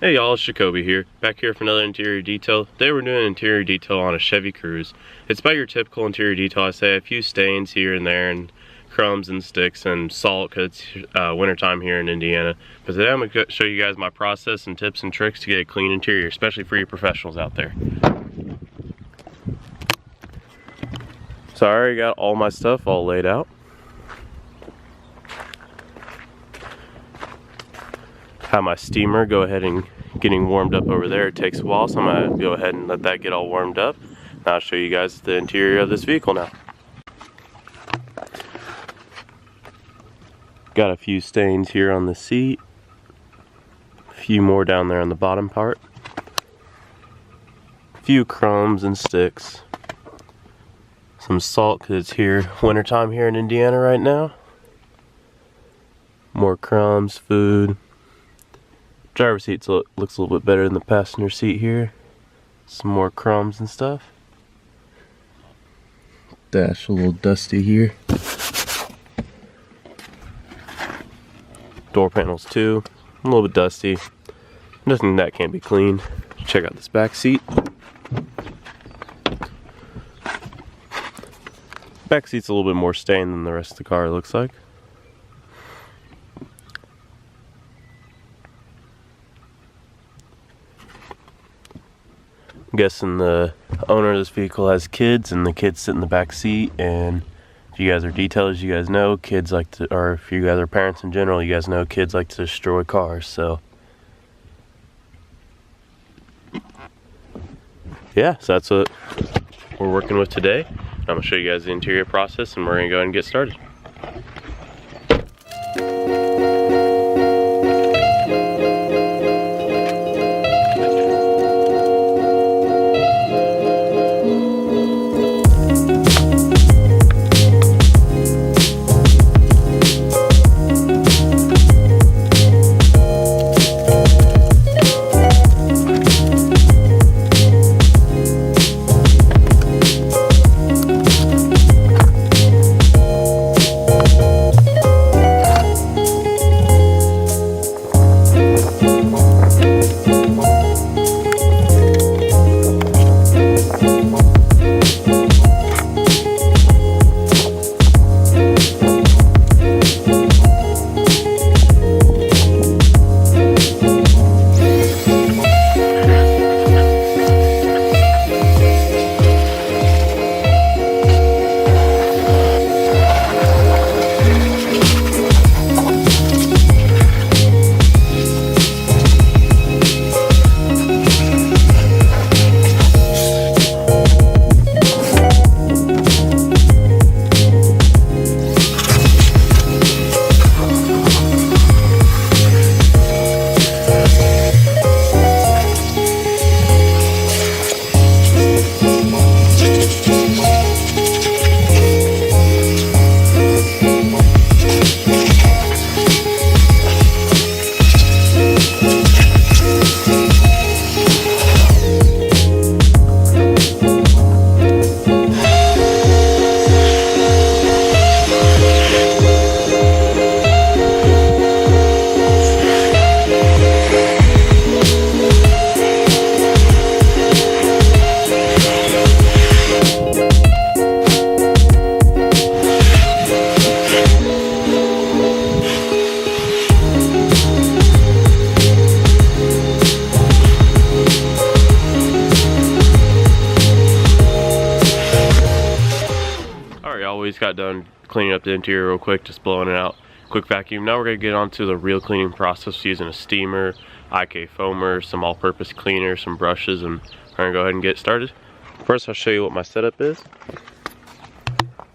Hey y'all, it's Jacoby here, back here for another interior detail. Today we're doing an interior detail on a Chevy Cruze. It's about your typical interior detail. I say a few stains here and there and crumbs and sticks and salt because it's wintertime here in Indiana. But today I'm going to show you guys my process and tips and tricks to get a clean interior, especially for you professionals out there. So I already got all my stuff all laid out. Have my steamer go ahead and getting warmed up over there. It takes a while, so I'm gonna go ahead and let that get all warmed up. Now I'll show you guys the interior of this vehicle now. Got a few stains here on the seat, a few more down there on the bottom part, a few crumbs and sticks, some salt because it's here wintertime here in Indiana right now, more crumbs, food. Driver's seat looks a little bit better than the passenger seat here. Some more crumbs and stuff. Dash a little dusty here. Door panels too, a little bit dusty. Nothing that can't be cleaned. Check out this back seat. Back seat's a little bit more stained than the rest of the car, it looks like. I'm guessing the owner of this vehicle has kids and the kids sit in the back seat, and if you guys are detailers, you guys know kids like to, or if you guys are parents in general, you guys know kids like to destroy cars. So yeah, so that's what we're working with today. I'm gonna show you guys the interior process and we're gonna go ahead and get started. Got done cleaning up the interior real quick, just blowing it out, quick vacuum. Now we're going to get on to the real cleaning process using a steamer, IK foamer, some all-purpose cleaner, some brushes, and we're going to go ahead and get started. First I'll show you what my setup is.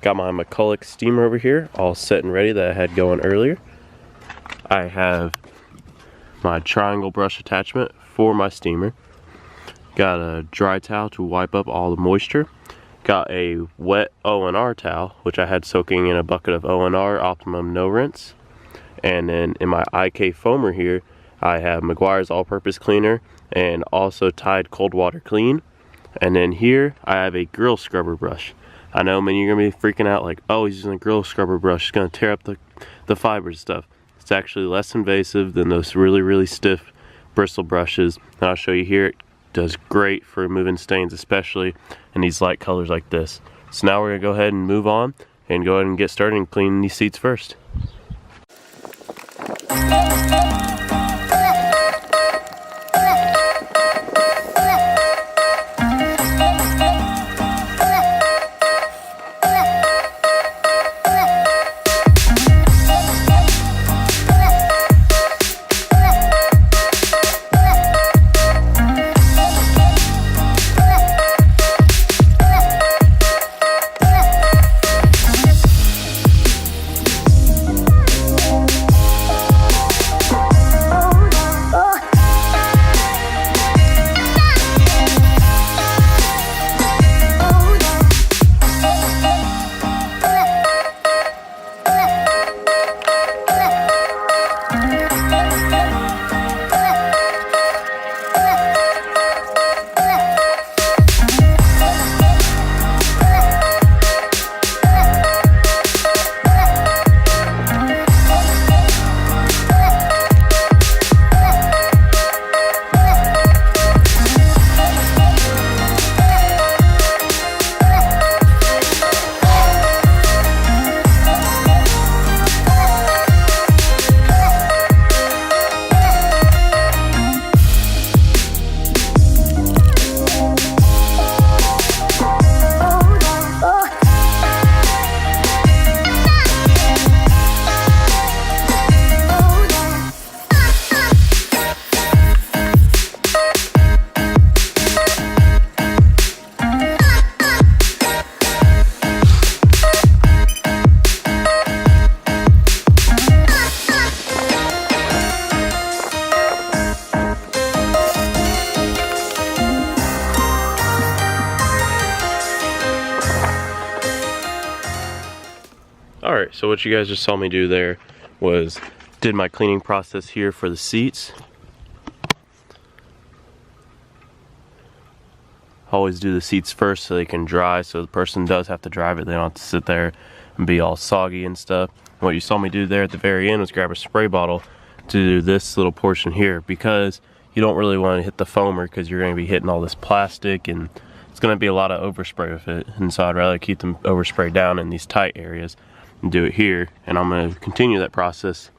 Got my McCulloch steamer over here all set and ready that I had going earlier. I have my triangle brush attachment for my steamer. Got a dry towel to wipe up all the moisture. Got a wet O&R towel, which I had soaking in a bucket of O&R, Optimum No Rinse. And then in my IK foamer here, I have Meguiar's all-purpose cleaner and also Tide cold water clean. And then here I have a grill scrubber brush. I know many of you are going to be freaking out like, oh, he's using a grill scrubber brush, it's going to tear up the fibers and stuff. It's actually less invasive than those really stiff bristle brushes, and I'll show you here. It does great for removing stains, especially in these light colors like this. So now we're gonna go ahead and move on and go ahead and get started and cleaning these seats first. Alright, so what you guys just saw me do there was did my cleaning process here for the seats. Always do the seats first so they can dry, so the person does have to drive it. They don't have to sit there and be all soggy and stuff. And what you saw me do there at the very end was grab a spray bottle to do this little portion here, because you don't really want to hit the foamer because you're going to be hitting all this plastic and it's going to be a lot of overspray with it. And so I'd rather keep them overspray down in these tight areas and do it here. And I'm going to continue that process,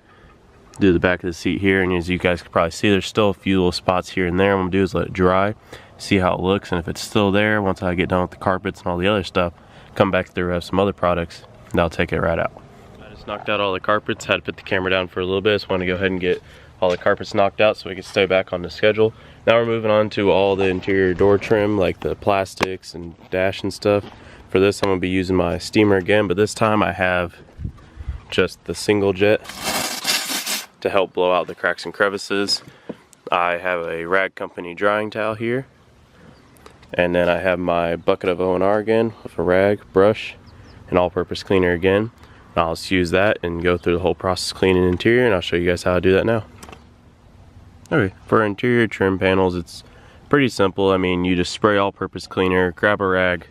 do the back of the seat here, and as you guys can probably see, there's still a few little spots here and there. What I'm going to do is let it dry, see how it looks, and if it's still there, once I get done with the carpets and all the other stuff, come back through some other products and I'll take it right out. I just knocked out all the carpets, had to put the camera down for a little bit. Just wanted to go ahead and get all the carpets knocked out so we can stay back on the schedule. Now we're moving on to all the interior door trim, like the plastics and dash and stuff. For this, I'm going to be using my steamer again, but this time I have just the single jet to help blow out the cracks and crevices. I have a Rag Company drying towel here, and then I have my bucket of O&R again with a rag, brush, and all-purpose cleaner again. I'll just use that and go through the whole process cleaning interior, and I'll show you guys how I do that now. Okay, for interior trim panels, it's pretty simple. I mean, you just spray all-purpose cleaner, grab a rag,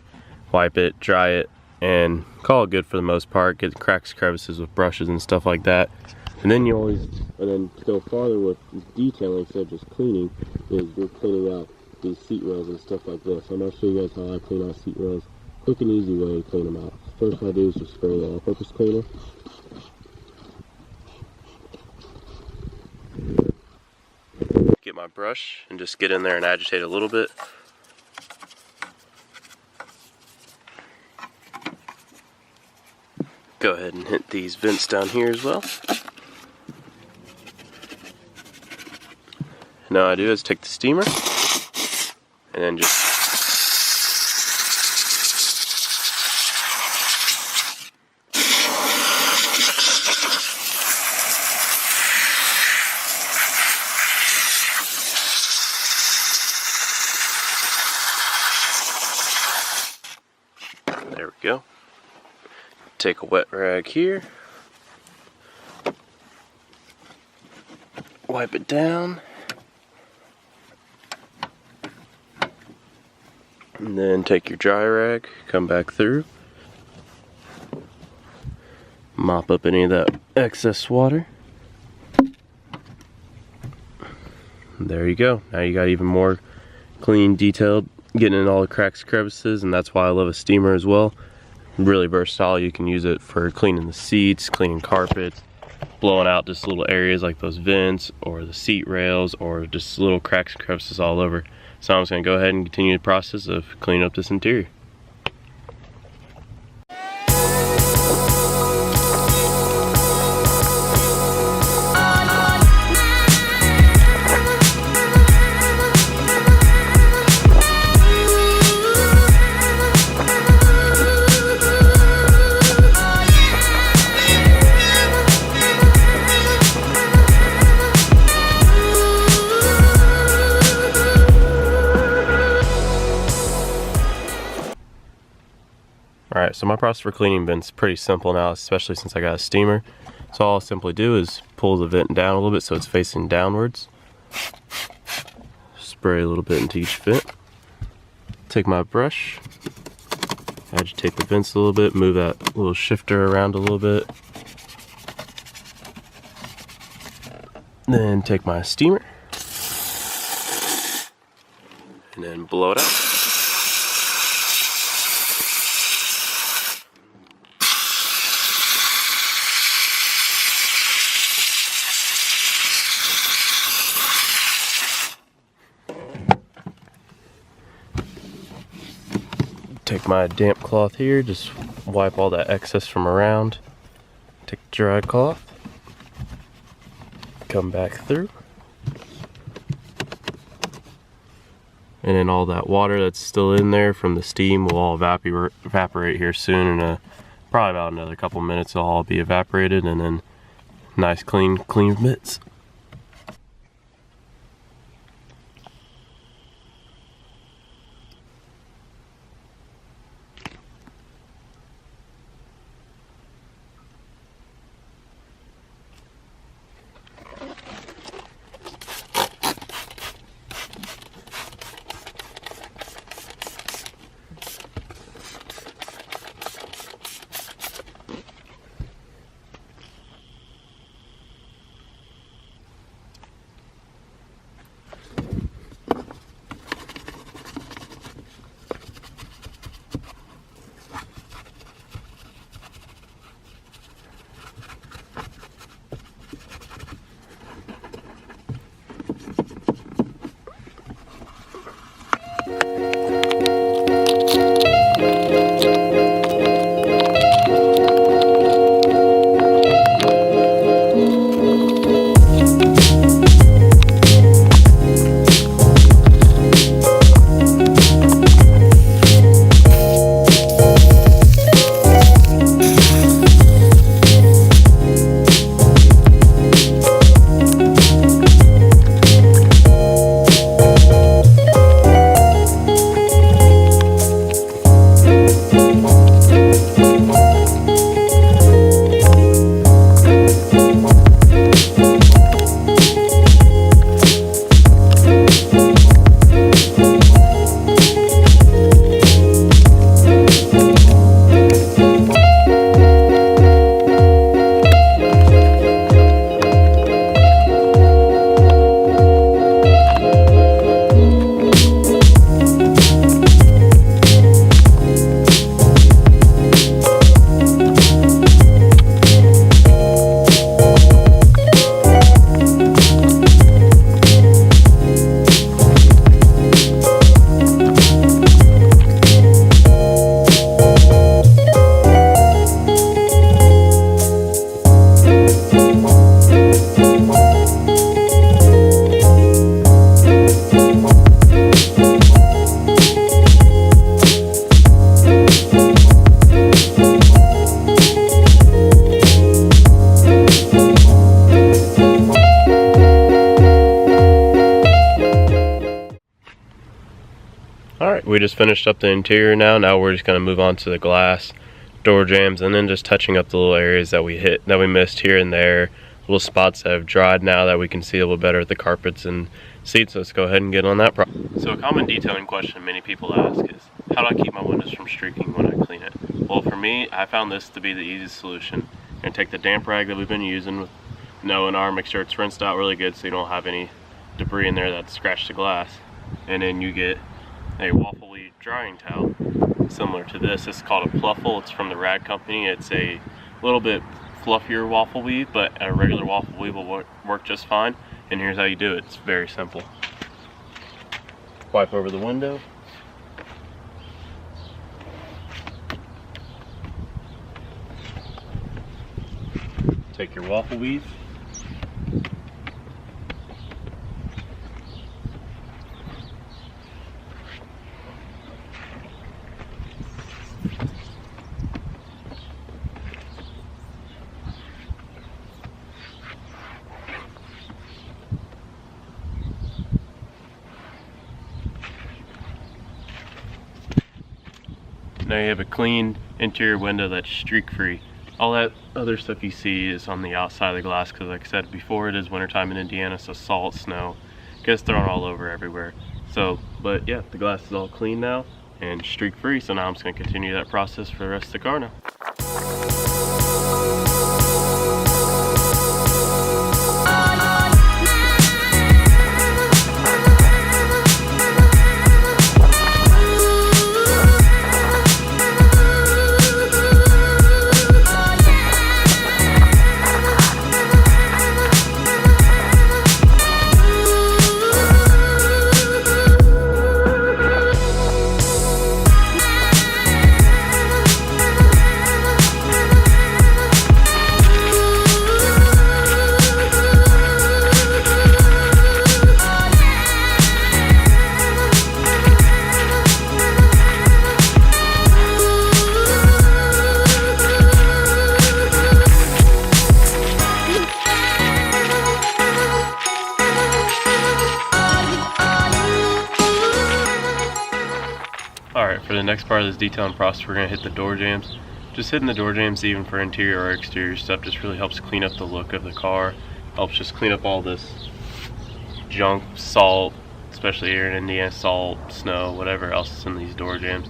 wipe it, dry it, and call it good for the most part. Get cracks, crevices with brushes and stuff like that. And then you always, and then to go farther with detailing instead of just cleaning, is you're cleaning out these seat rails and stuff like this. I'm going to show you guys how I clean out seat rails. Quick and easy way to clean them out. First what I do is just spray the all-purpose cleaner. Get my brush and just get in there and agitate a little bit. Go ahead and hit these vents down here as well. Now I do is take the steamer and then just there we go. Take a wet rag here, wipe it down, and then take your dry rag, come back through, mop up any of that excess water, there you go. Now you got even more clean, detailed, getting in all the cracks, crevices, and that's why I love a steamer as well. Really versatile. You can use it for cleaning the seats, cleaning carpets, blowing out just little areas like those vents or the seat rails, or just little cracks and crevices all over. So I'm just gonna go ahead and continue the process of cleaning up this interior. Alright, so my process for cleaning been pretty simple now, especially since I got a steamer. So all I'll simply do is pull the vent down a little bit so it's facing downwards. Spray a little bit into each vent. Take my brush, agitate the vents a little bit, move that little shifter around a little bit. Then take my steamer and then blow it out. Take my damp cloth here, just wipe all that excess from around. Take the dry cloth, come back through, and then all that water that's still in there from the steam will all evaporate here soon. In probably about another couple minutes it'll all be evaporated, and then nice clean mitts. Alright, we just finished up the interior now. Now we're just going to move on to the glass, door jambs, and then just touching up the little areas that we missed here and there. Little spots that have dried now that we can see a little better with the carpets and seats. So let's go ahead and get on that problem. So a common detailing question many people ask is, how do I keep my windows from streaking when I clean it? Well, for me, I found this to be the easiest solution. And take the damp rag that we've been using with and our make sure it's rinsed out really good so you don't have any debris in there that scratched the glass. And then you get a waffle weave drying towel similar to this. It's called a Pluffle. It's from the Rag Company. It's a little bit fluffier waffle weave, but a regular waffle weave will work just fine. And here's how you do it. It's very simple. Wipe over the window. Take your waffle weave. Now you have a clean interior window that's streak free. All that other stuff you see is on the outside of the glass because, like I said before, it is wintertime in Indiana, so salt, snow gets thrown all over everywhere. So, but yeah, the glass is all clean now and streak free, so now I'm just going to continue that process for the rest of the car now. Alright, for the next part of this detailing process, we're going to hit the door jambs. Just hitting the door jambs, even for interior or exterior stuff, just really helps clean up the look of the car. Helps just clean up all this junk, salt, especially here in Indiana, salt, snow, whatever else is in these door jambs.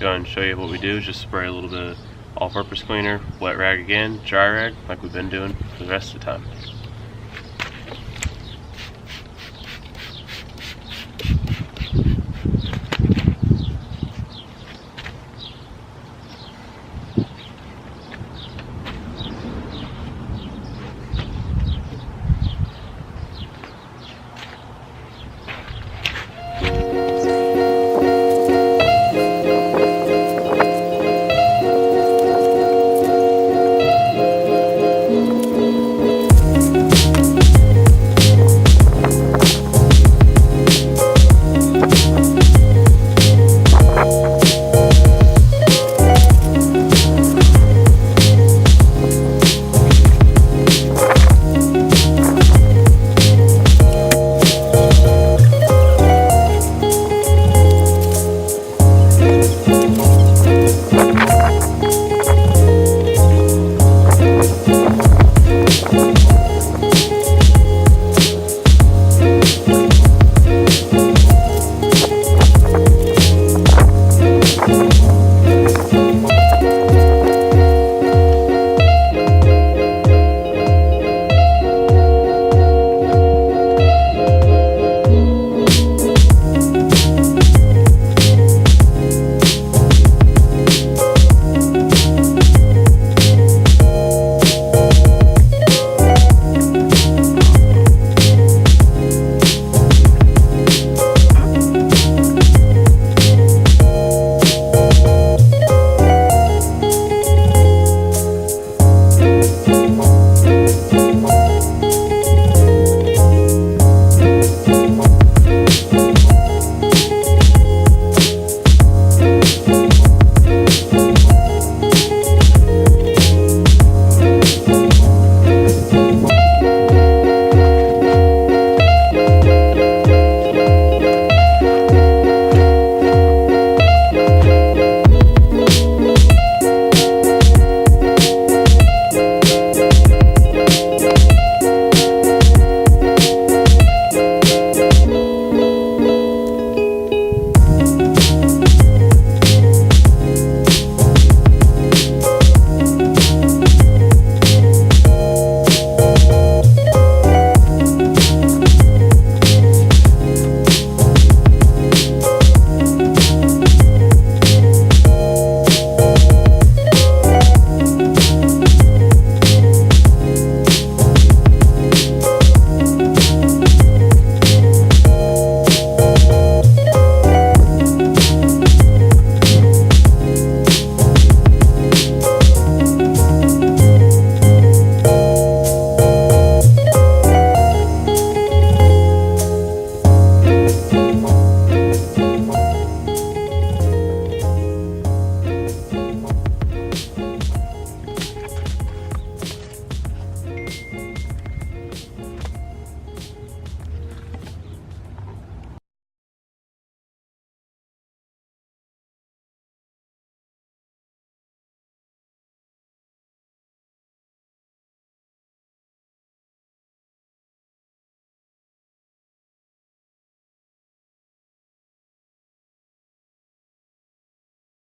Go ahead and show you what we do is just spray a little bit of all-purpose cleaner, wet rag again, dry rag, like we've been doing for the rest of the time.